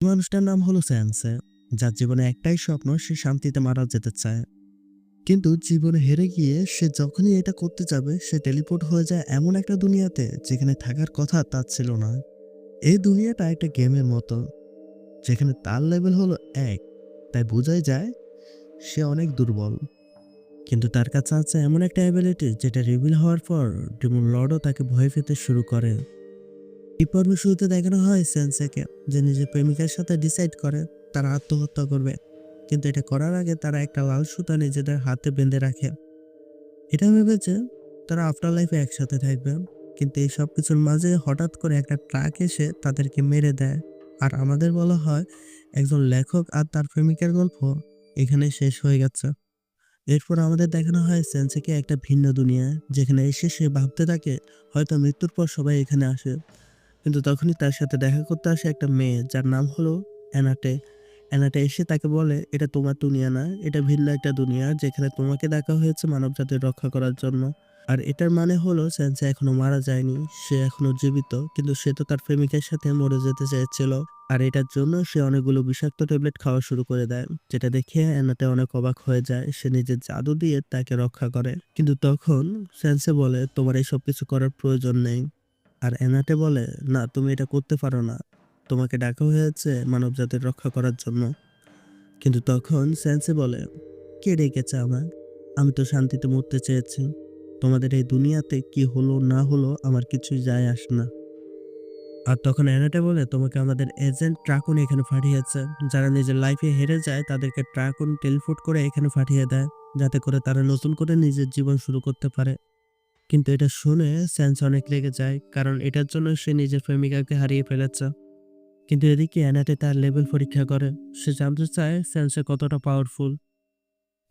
মানুষটার নাম হলো স্যানসে, যার জীবনে একটাই স্বপ্ন, সে শান্তিতে মারা যেতে চায়। কিন্তু জীবনে হেরে গিয়ে সে যখনই এটা করতে যাবে, সে টেলিপোর্ট হয়ে যায় এমন একটা দুনিয়াতে যেখানে থাকার কথা তার ছিল না। এই দুনিয়াটা একটা গেমের মতো, যেখানে তার লেভেল হলো ১, তাই বোঝাই যায় সে অনেক দুর্বল। কিন্তু তার কাছে আছে এমন একটা অ্যাবিলিটি যেটা রিভিল হওয়ার পর ডেমন লর্ডও তাকে ভয় পেতে শুরু করে। এই পর্বে শুরুতে দেখানো হয় সেন্সেকে, যে নিজের প্রেমিকার সাথে ডিসাইড করে তারা আত্মহত্যা করবে। কিন্তু এটা করার আগে তারা একটা লাল সুতা নিজেদের হাতে বেঁধে রাখে। এটা ভেবেছে তারা আফটার লাইফে একসাথে থাকবে। কিন্তু এই সব কিছুর মাঝে হঠাৎ করে একটা ট্রাক এসে তাদেরকে মেরে দেয়। আর আমাদের বলা হয় একজন লেখক আর তার প্রেমিকার গল্প এখানে শেষ হয়ে গেছে। এরপর আমাদের দেখানো হয় সেন্সেকে একটা ভিন্ন দুনিয়া, যেখানে এসে সে ভাবতে থাকে হয়তো মৃত্যুর পর সবাই এখানে আসে। কিন্তু তখনই তার সাথে দেখা করতে আসে একটা মেয়ে যার নাম হলো অ্যানাটে। অ্যানাটে এসে তাকে বলে, এটা তোমার দুনিয়া না, এটা ভিন্ন একটা দুনিয়া, যেখানে তোমাকে ডাকা হয়েছে মানবজাতির রক্ষা করার জন্য। আর এটার মানে হলো স্যানসা এখনো মারা যায়নি, সে এখনো জীবিত, কিন্তু সে তো তার প্রেমিকের সাথে মরে যেতে চেয়েছিল। আর এটার জন্য সে অনেকগুলো বিষাক্ত ট্যাবলেট খাওয়া শুরু করে দেয়, যেটা দেখে অ্যানাটে অনেক অবাক হয়ে যায়। সে নিজের জাদু দিয়ে তাকে রক্ষা করে, কিন্তু তখন স্যানসা বলে তোমার এইসব কিছু করার প্রয়োজন নেই। আর এনাটে বলে, না তুমি এটা করতে পারো না, তোমাকে ডাকা হয়েছে মানবজাতির রক্ষা করার জন্য। কিন্তু তখন স্যানসে বলে, কে ডেকেছে আমায়? আমি তো শান্তিতে মরতে চেয়েছি। তোমাদের এই দুনিয়াতে কি হলো না হলো আমার কিছুই যায় আসে না। আর তখন এনাটে বলে, তোমাকে আমাদের এজেন্ট ট্রাকুন এখানে পাঠিয়েছে। যারা নিজের লাইফে হেরে যায় তাদেরকে ট্রাকুন টেলিপোর্ট করে এখানে পাঠিয়ে দেয়, যাতে করে তারা নতুন করে নিজের জীবন শুরু করতে পারে। কিন্তু এটা শুনে স্যান্স অনেক রেগে যায়, কারণ এটার জন্য সে নিজের প্রেমিকাকে হারিয়ে ফেলেছে। কিন্তু এদিকে অ্যানাটে তার লেভেল পরীক্ষা করে। সে জানতে চায় স্যান্সে কতটা পাওয়ারফুল,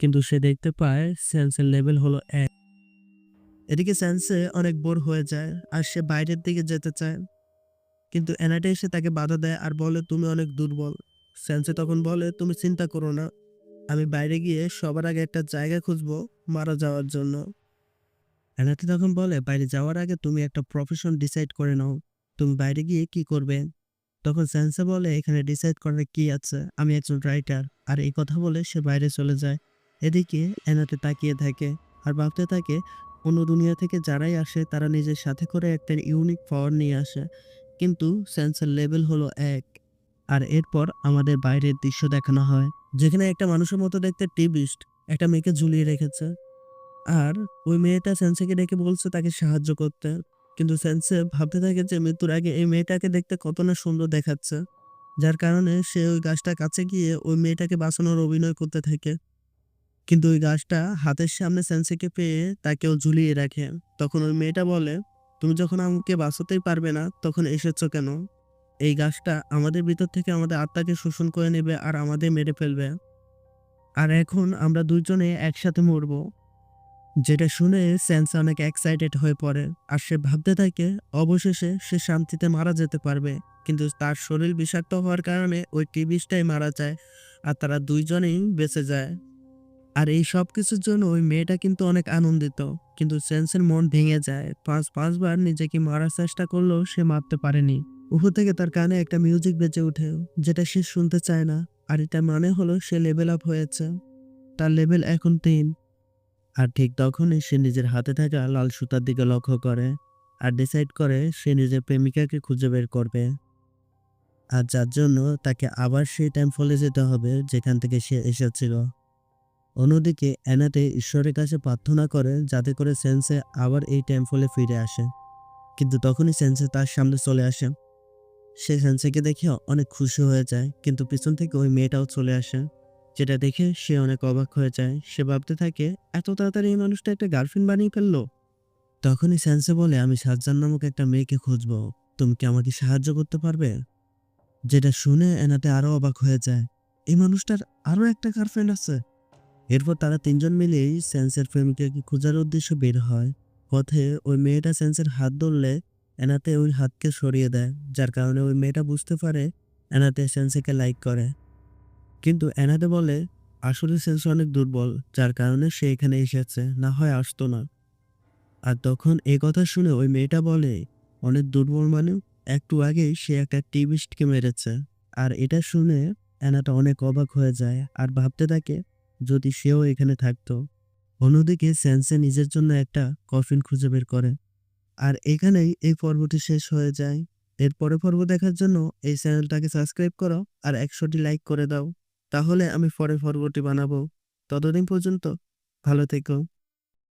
কিন্তু সে দেখতে পায় স্যান্সের লেভেল হলো ১। এদিকে স্যান্সে অনেক বোর হয়ে যায় আর সে বাইরের দিকে যেতে চায়, কিন্তু অ্যানাটে এসে তাকে বাধা দেয় আর বলে তুমি অনেক দুর্বল। স্যান্সে তখন বলে, তুমি চিন্তা করো না, আমি বাইরে গিয়ে সবার আগে একটা জায়গা খুঁজবো মারা যাওয়ার জন্য। অ্যানাতে তখন বলে, বাইরে যাওয়ার আগে তুমি একটা প্রফেশন ডিসাইড করে নাও, তুমি বাইরে গিয়ে কি করবে। তখন স্যান্সা বলে, এখানে ডিসাইড করার কি আছে, আমি একজন রাইটার। আর এই কথা বলে সে বাইরে চলে যায়। এদিকে অ্যানাতে তাকিয়ে থাকে আর ভাবতে থাকে, অন্য দুনিয়া থেকে যারাই আসে তারা নিজের সাথে করে একটা ইউনিক পাওয়ার নিয়ে আসে, কিন্তু স্যান্সার লেভেল হলো ১। আর এরপর আমাদের বাইরের দৃশ্য দেখানো হয়, যেখানে একটা মানুষের মতো দেখতে টিবিস্ট একটা মেয়েকে ঝুলিয়ে রেখেছে। আর ওই মেয়েটা সেন্সেকে ডেকে বলছে তাকে সাহায্য করতে। কিন্তু সেন্সে ভাবতে থাকে যে মৃত্যুর আগে এই মেয়েটাকে দেখতে কত না সুন্দর দেখাচ্ছে। যার কারণে সে ওই গাছটার কাছে গিয়ে ওই মেয়েটাকে বাঁচানোর অভিনয় করতে থাকে। কিন্তু ওই গাছটা হাতের সামনে সেন্সেকে পেয়ে তাকেও ঝুলিয়ে রাখে। তখন ওই মেয়েটা বলে, তুমি যখন আমাকে বাঁচাতেই পারবে না তখন এসেছো কেন? এই গাছটা আমাদের ভিতর থেকে আমাদের আত্মাকে শোষণ করে নেবে আর আমাদের মেরে ফেলবে। আর এখন আমরা দুইজনে একসাথে মরবো। যেটা শুনে স্যান্সা অনেক এক্সাইটেড হয়ে পড়ে। আর সে ভাবতে থাকে অবশেষে সে শান্তিতে মারা যেতে পারবে। কিন্তু তার শরীর বিষাক্ত হওয়ার কারণে ওই টিবিসটাই মারা যায় আর তারা দুইজনেই বেঁচে যায়। আর এই সব কিছুর জন্য ওই মেয়েটা কিন্তু অনেক আনন্দিত। কিন্তু সেন্সের মন ভেঙে যায়। পাঁচবার নিজেকে মারার চেষ্টা করলেও সে মারতে পারেনি। উপর থেকে তার কানে একটা মিউজিক বেজে ওঠে, যেটা সে শুনতে চায় না। আর এটা মানে হলো সে লেভেল আপ হয়েছে। তার লেভেল এখন ৩। আর ঠিক তখনই সে নিজের হাতে থাকা লাল সুতার দিকে লক্ষ্য করে আর ডিসাইড করে সে নিজের প্রেমিকাকে খুঁজে বের করবে। আর যার জন্য তাকে আবার সেই টেম্পলে যেতে হবে যেখান থেকে সে এসেছিল। অন্যদিকে অ্যানাতে ঈশ্বরের কাছে প্রার্থনা করে যাতে করে সেন্সে আবার এই টেম্পলে ফিরে আসে। কিন্তু তখনই সেন্সে তার সামনে চলে আসে। সে সেন্সেকে দেখে অনেক খুশি হয়ে যায়, কিন্তু পিছন থেকে ওই মেয়েটাও চলে আসে, যেটা দেখে সে অনেক অবাক হয়ে যায়। সে ভাবতে থাকে, এত তাড়াতাড়ি এই মানুষটা একটা গার্লফ্রেন্ড বানিয়ে ফেললো। তখনই স্যানসে বলে, আমি সাজ্জান নামক একটা মেয়েকে খুঁজবো, তুমি কি আমাকে সাহায্য করতে পারবে? যেটা শুনে এনাতে আরো অবাক হয়ে যায়, এই মানুষটার আরো একটা গার্লফ্রেন্ড আছে। এরপর তারা তিনজন মিলেই স্যান্সের প্রেমিকাকে খোঁজার উদ্দেশ্যে বের হয়। পথে ওই মেয়েটা স্যান্সের হাত ধরলে এনাতে ওই হাতকে সরিয়ে দেয়, যার কারণে ওই মেয়েটা বুঝতে পারে এনাতে স্যান্সেকে লাইক করে। কিন্তু এনাতে বলে আসলে সেন্স অনেক দুর্বল, যার কারণে সে এখানে এসেছে, না হয় আসতো না। আর তখন এই কথা শুনে ওই মেয়েটা বলে, অনেক দুর্বল মানে? একটু আগেই সে একটা টিবিস্টকে মেরেছে, আর এটা শুনে অ্যানাটা অনেক অবাক হয়ে যায় আর ভাবতে থাকে যদি সেও এখানে থাকতো। অন্যদিকে স্যানসে নিজের জন্য একটা কফিন খুঁজে বের করে। আর এখানেই এই পর্বটি শেষ হয়ে যায়। এর পরের পর্ব দেখার জন্য এই চ্যানেলটাকে সাবস্ক্রাইব করো আর ১০০টি লাইক করে দাও। তাহলে আমি পরের পর্বটি বানাবো। ততদিন পর্যন্ত ভালো থেকো।